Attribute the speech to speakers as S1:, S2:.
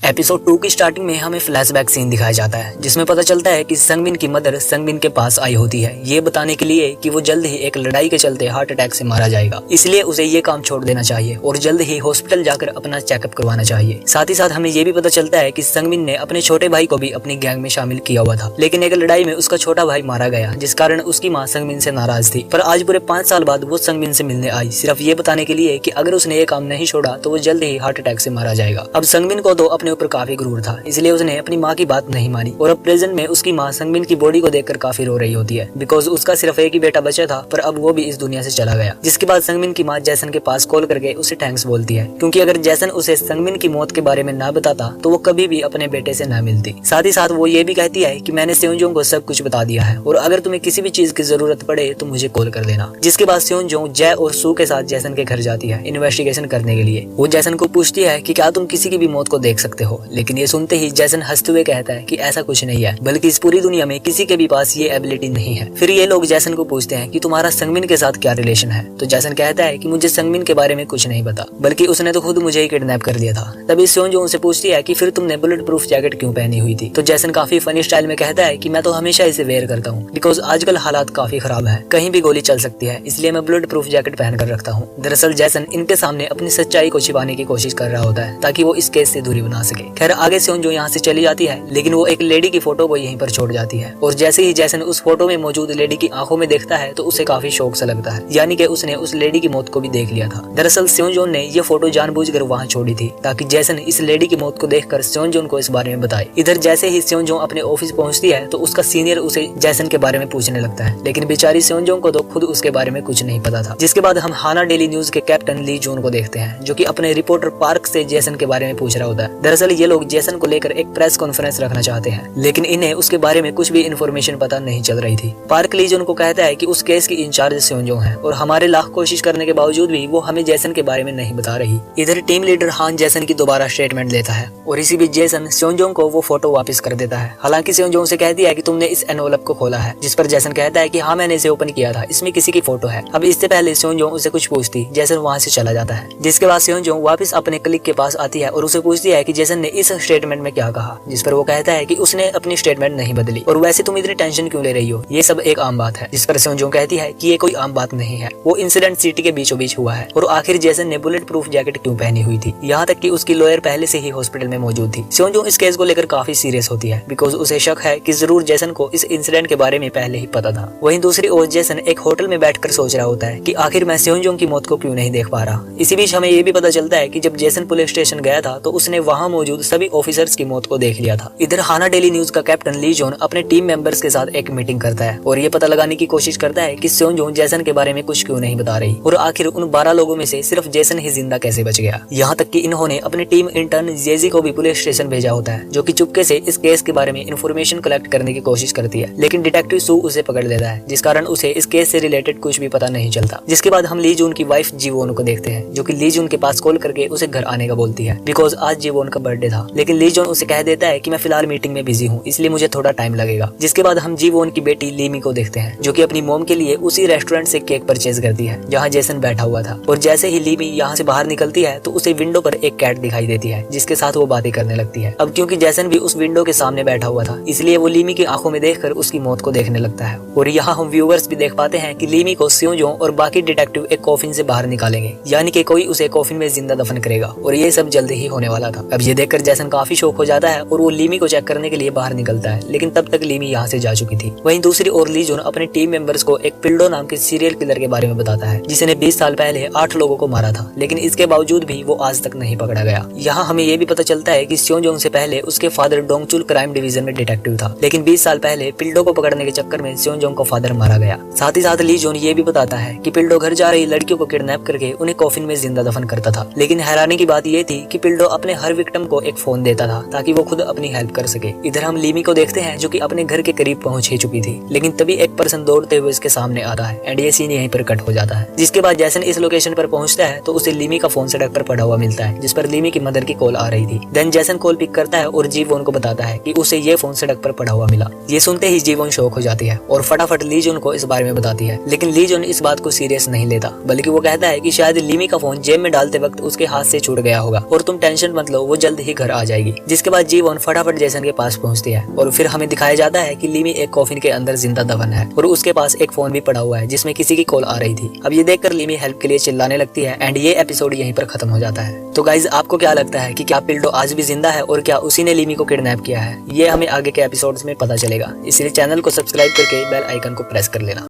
S1: Episode 2 की starting में हमें फ्लैशबैक सीन दिखाया जाता है जिसमें पता चलता है कि संगमिन की मदर संगमिन के पास आई होती है ये बताने के लिए कि वो जल्द ही एक लड़ाई के चलते हार्ट अटैक से मारा जाएगा, इसलिए उसे ये काम छोड़ देना चाहिए और जल्द ही हॉस्पिटल जाकर अपना चेकअप करवाना चाहिए। साथ ही साथ हमें ये भी पता चलता है कि संगमिन ने अपने छोटे भाई को भी अपनी गैंग में शामिल किया हुआ था, लेकिन एक लड़ाई में उसका छोटा भाई मारा गया जिस कारण उसकी माँ संगमिन से नाराज थी। पर आज पूरे 5 साल बाद वो संगमिन से मिलने आई सिर्फ ये बताने के लिए कि अगर उसने ये काम नहीं छोड़ा तो वो जल्द ही हार्ट अटैक से मारा जाएगा। अब संगमिन को तो अपने ऊपर काफी गुरूर था, इसलिए उसने अपनी माँ की बात नहीं मानी और अब प्रेजेंट में उसकी माँ संगमिन की बॉडी को देखकर काफी रो रही होती है बिकॉज उसका सिर्फ एक ही बेटा बचा था पर अब वो भी इस दुनिया से चला गया। जिसके बाद संगमिन की माँ जैसन के पास कॉल करके उसे थैंक्स बोलती है क्योंकि अगर जैसन उसे संगमिन की मौत के बारे में ना बताता तो वो कभी भी अपने बेटे से ना मिलती। साथ ही साथ वो ये भी कहती है कि मैंने सेओंजोंग को सब कुछ बता दिया है और अगर तुम्हें किसी भी चीज की जरूरत पड़े तो मुझे कॉल कर देना। जिसके बाद सेओंजोंग जय और सू के साथ जैसन के घर जाती है इन्वेस्टिगेशन करने के लिए। वो जैसन को पूछती है कि क्या तुम किसी की भी मौत को देख सकते हो, लेकिन ये सुनते ही जैसन हंसते हुए कहता है कि ऐसा कुछ नहीं है, बल्कि इस पूरी दुनिया में किसी के भी पास ये एबिलिटी नहीं है। फिर ये लोग जैसन को पूछते हैं कि तुम्हारा संगमिन के साथ क्या रिलेशन है, तो जैसन कहता है कि मुझे संगमिन के बारे में कुछ नहीं पता, बल्कि उसने तो खुद मुझे ही किडनैप कर लिया था। तभी सेओंजोंग उनसे पूछती है कि फिर तुमने बुलेट प्रूफ जैकेट क्यों पहनी हुई थी, तो जैसन काफी फनी स्टाइल में कहता है कि मैं तो हमेशा इसे वेयर करता हूँ बिकॉज आजकल हालात काफी खराब है, कहीं भी गोली चल सकती है, इसलिए मैं बुलेट प्रूफ जैकेट पहन कर रखता हूँ। दरअसल जैसन इनके सामने अपनी सच्चाई को छिपाने की कोशिश कर रहा होता है ताकि वो इस केस से दूरी बना सके। खैर आगे सेओंजोंग यहाँ से चली जाती है, लेकिन वो एक लेडी की फोटो को यहीं पर छोड़ जाती है और जैसे ही जैसन उस फोटो में मौजूद लेडी की आंखों में देखता है तो उसे काफी शौक सा लगता है, यानी कि उसने उस लेडी की मौत को भी देख लिया था। दरअसल सेओंजोंग ने ये फोटो जानबूझकर वहाँ छोड़ी थी ताकि जैसन इस लेडी की मौत को देखकर सेओंजोंग को इस बारे में बताए। इधर जैसे ही सेओंजोंग अपने ऑफिस पहुंचती है तो उसका सीनियर उसे जैसन के बारे में पूछने लगता है, लेकिन बेचारी सेओंजोंग को तो खुद उसके बारे में कुछ नहीं पता था। जिसके बाद हम हाना डेली न्यूज के कैप्टन ली जून को देखते हैं जो कि अपने रिपोर्टर पार्क से जैसन के बारे में पूछ रहा होता है। दरअसल ये लोग जैसन को लेकर एक प्रेस कॉन्फ्रेंस रखना चाहते हैं, लेकिन इन्हें उसके बारे में कुछ भी इन्फॉर्मेशन पता नहीं चल रही थी। पार्क ली जून को कहता है कि उस केस की इंचार्ज सेओंजोंग है और हमारे लाख कोशिश करने के बावजूद भी वो हमें जैसन के बारे में नहीं बता रही। इधर टीम लीडर हान जैसन की दोबारा स्टेटमेंट लेता है और इसी बीच जैसन सेओंजोंग को वो फोटो वापस कर देता है। हालांकि सेओंजोंग से कहती है कि तुमने इस एनवलप को खोला है, जिस पर जैसन कहता है कि हाँ मैंने इसे ओपन किया था, इसमें किसी की फोटो है। अब इससे पहले सेओंजोंग उसे कुछ पूछती, जैसन वहाँ से चला जाता है। जिसके बाद सेओंजोंग वापस अपने क्लिक के पास आती है और उसे पूछती है कि जैसन ने इस स्टेटमेंट में क्या कहा, जिस पर वो कहता है कि उसने अपनी स्टेटमेंट नहीं बदली और वैसे तुम इतनी टेंशन क्यों ले रही हो, ये सब एक आम बात है। जिस पर सेओंजोंग कहती है कि ये कोई आम बात नहीं है, वो इंसिडेंट सिटी के बीचों बीच हुआ है और आखिर जैसन ने बुलेट प्रूफ जैकेट क्यों पहनी हुई थी, यहाँ तक कि उसकी लॉयर पहले से ही हॉस्पिटल में मौजूद थी। सेओंजोंग इस केस को लेकर काफी सीरियस होती है बिकॉज उसे शक है कि जरूर जैसन को इस इंसिडेंट के बारे में पहले ही पता था। वहीं दूसरी ओर जैसन एक होटल में बैठकर सोच रहा होता है कि आखिर मैं सेओंजोंग की मौत को क्यों नहीं देख पा रहा। इसी बीच हमें ये भी पता चलता है कि जब जैसन पुलिस स्टेशन गया था तो उसने वहाँ मौजूद सभी ऑफिसर्स की मौत को देख लिया था। इधर हाना डेली न्यूज का कैप्टन ली जून अपने टीम मेंबर्स के साथ एक मीटिंग करता है और ये पता लगाने की कोशिश करता है कि सेओंजोंग जैसन के बारे में कुछ क्यों नहीं बता रही और आखिर उन 12 लोगों में से सिर्फ जैसन ही जिंदा कैसे बच गया। यहाँ तक कि इन्होंने अपनी टीम इंटर्न जेजी को भी पुलिस स्टेशन भेजा होता है जो कि चुपके से इस केस के बारे में इंफॉर्मेशन कलेक्ट करने की कोशिश करती है, लेकिन डिटेक्टिव सू उसे पकड़ लेता है जिस कारण उसे इस केस से रिलेटेड कुछ भी पता नहीं चलता। जिसके बाद हम ली जून की वाइफ जीवोन को देखते हैं जो कि ली जून के पास कॉल करके उसे घर आने का बोलती है बिकॉज आज जीवोन का बर्थडे था, लेकिन ली जून उसे कह देता है कि मैं फिलहाल मीटिंग में बिजी हूँ इसलिए मुझे थोड़ा टाइम लगेगा। जिसके बाद हम जीवोन की बेटी लीमी को देखते हैं जो कि अपनी मॉम के लिए उसी रेस्टोरेंट से केक परचेज करती है जहाँ जैसन बैठा हुआ था और जैसे ही लीमी यहाँ से बाहर निकलती है तो उसे विंडो पर एक कैट दिखाई देती है जिसके साथ वो बातें करने लगती है। अब क्योंकि जैसन भी उस विंडो के सामने बैठा हुआ था इसलिए वो लीमी की आंखों में देखकर उसकी मौत को देखने लगता है और यहाँ हम व्यूअर्स भी देख पाते हैं कि लीमी को सेओंजोंग और बाकी डिटेक्टिव एक कॉफिन से बाहर निकालेंगे, यानी कि कोई उसे कॉफिन में जिंदा दफन करेगा और ये सब जल्द ही होने वाला था। अब ये देखकर जैसन काफी शौक हो जाता है और वो लीमी को चेक करने के लिए बाहर निकलता है, लेकिन तब तक लीमी यहाँ से जा चुकी थी। वहीं दूसरी ओर ली जून अपने टीम मेंबर्स को एक पिल्डो नाम के सीरियल किलर के बारे में बताता है जिसने 20 साल पहले 8 लोगों को मारा था, लेकिन इसके बावजूद भी वो आज तक नहीं पकड़ा गया। यहाँ हमें ये भी पता चलता है कि सेओंजोंग से पहले उसके फादर डोंगचुल क्राइम डिवीजन में डिटेक्टिव था, लेकिन 20 साल पहले पिल्डो को पकड़ने के चक्कर में सेओंजोंग का फादर मारा गया। साथ ही साथ ली जून ये भी बताता है कि पिल्डो घर जा रही लड़कियों को किडनैप करके उन्हें कॉफिन में जिंदा दफन करता था, लेकिन हैरानी की बात ये थी कि पिल्डो अपने हर विक्टिम को एक फोन देता था ताकि वो खुद अपनी हेल्प कर सके। इधर हम लीमी को देखते हैं जो कि अपने घर के करीब पहुंच ही चुकी थी, लेकिन तभी एक पर्सन दौड़ते हुए इसके सामने आता है एंड ये सीन यहीं पर कट हो जाता है। जिसके बाद जैसन इस लोकेशन पर पहुंचता है तो उसे लीमी का फोन सड़क पर पड़ा हुआ मिलता है जिस पर लीमी की मदर की कॉल आ रही थी। देन जैसन कॉल पिक करता है और जीवोन को बताता है कि उसे ये फोन सड़क पर पड़ा हुआ मिला। ये सुनते ही जीवोन शॉक हो जाती है और फटाफट ली जून को इस बारे में बताती है, लेकिन ली जून इस बात को सीरियस नहीं लेता, बल्कि वो कहता है कि शायद लीमी का फोन जेब में डालते वक्त उसके हाथ से छूट गया होगा और तुम टेंशन मत लो, वो जल्द जल्द ही घर आ जाएगी। जिसके बाद जी वॉन फटाफट जेसन के पास पहुंचती है और फिर हमें दिखाया जाता है कि लीमी एक कॉफिन के अंदर जिंदा दफन है और उसके पास एक फोन भी पड़ा हुआ है जिसमें किसी की कॉल आ रही थी। अब ये देखकर लीमी हेल्प के लिए चिल्लाने लगती है एंड ये एपिसोड यहीं पर खत्म हो जाता है। तो गाइज आपको क्या लगता है कि क्या पिल्डो आज भी जिंदा है और क्या उसी ने लीमी को किडनैप किया है? ये हमें आगे के एपिसोड्स में पता चलेगा, इसलिए चैनल को सब्सक्राइब करके बेल आइकन को प्रेस कर लेना।